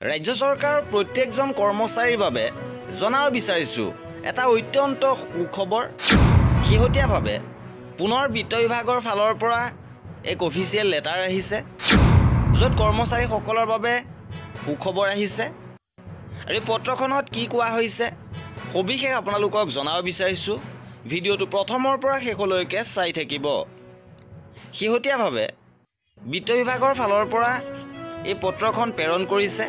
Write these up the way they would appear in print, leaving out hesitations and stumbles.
ৰাজ্য চৰকাৰৰ প্ৰত্যেকজন কৰ্মচাৰীৰ বাবে জনাব বিচাৰিছোঁ এটা অত্যন্ত সুখবৰ। শেহতীয়াভাৱে পুনৰ বিত্ত বিভাগৰ ফালৰ পৰা এক অফিচিয়েল লেটাৰ আহিছে, য'ত কৰ্মচাৰীসকলৰ বাবে সুখবৰ আহিছে। আৰু এই পত্ৰখনত কি কোৱা হৈছে সবিশেষ আপোনালোকক জনাব বিচাৰিছোঁ। ভিডিঅ'টো প্ৰথমৰ পৰা শেষলৈকে চাই থাকিব। শেহতীয়াভাৱে বিত্ত বিভাগৰ ফালৰ পৰা এই পত্ৰখন প্ৰেৰণ কৰিছে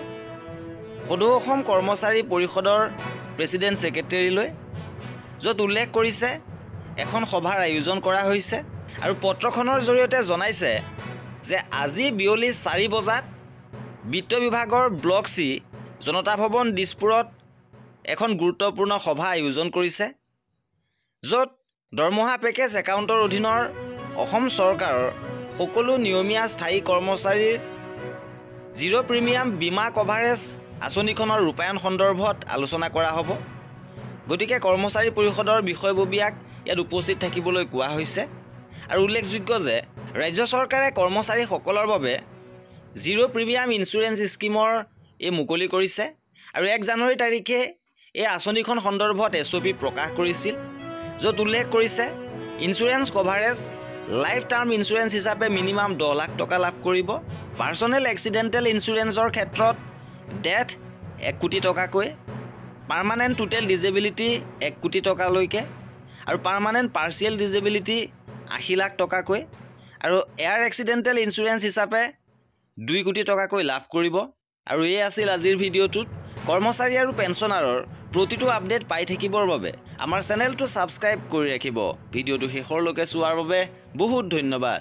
সদৌ অসম কৰ্মচাৰী পৰিষদৰ প্ৰেছিডেণ্ট ছেক্ৰেটেৰীলৈ, য'ত উল্লেখ কৰিছে এখন সভাৰ আয়োজন কৰা হৈছে। আৰু পত্ৰখনৰ জৰিয়তে জনাইছে যে আজি বিয়লি 4 বজাত বিত্ত বিভাগৰ ব্লক চি জনতা ভৱন দিছপুৰত এখন গুৰুত্বপূৰ্ণ সভা আয়োজন কৰিছে, য'ত দৰমহা পেকেজ একাউণ্টৰ অধীনৰ অসম চৰকাৰৰ সকলো নিয়মীয়া স্থায়ী কৰ্মচাৰীৰ জিৰ' প্ৰিমিয়াম বীমা কভাৰেজ আঁচনিখনৰ ৰূপায়ণ সন্দৰ্ভত আলোচনা কৰা হ'ব। গতিকে কৰ্মচাৰী পৰিষদৰ বিষয়ববীয়াক ইয়াত উপস্থিত থাকিবলৈ কোৱা হৈছে। আৰু উল্লেখযোগ্য যে ৰাজ্য চৰকাৰে কৰ্মচাৰীসকলৰ বাবে জিৰ' প্ৰিমিয়াম ইঞ্চুৰেঞ্চ স্কিমৰ মুকলি কৰিছে। আৰু 1 জানুৱাৰী তাৰিখে এই আঁচনিখন সন্দৰ্ভত SOP প্ৰকাশ কৰিছিল, য'ত উল্লেখ কৰিছে insurance coverage life term insurance হিচাপে মিনিমাম 10 লাখ টকা লাভ কৰিব। পাৰ্চনেল এক্সিডেণ্টেল ইঞ্চুৰেঞ্চৰ ক্ষেত্ৰত ডেথ 1 কোটি টকাকৈ, পাৰ্মানেণ্ট টোটেল ডিজেবিলিটি 1 কোটি টকালৈকে, আৰু পাৰ্মানেণ্ট পাৰ্চিয়েল ডিজেবিলিটি 80 লাখ টকাকৈ, আৰু এয়াৰ এক্সিডেণ্টেল ইঞ্চুৰেঞ্চ হিচাপে 2 কোটি টকাকৈ লাভ কৰিব। আৰু এই আছিল আজিৰ ভিডিঅ'টোত। কৰ্মচাৰী আৰু পেঞ্চনাৰৰ প্ৰতিটো আপডেট পাই থাকিবৰ বাবে আমাৰ চেনেলটো ছাবস্ক্ৰাইব কৰি ৰাখিব। ভিডিঅ'টো শেষৰলৈকে চোৱাৰ বাবে বহুত ধন্যবাদ।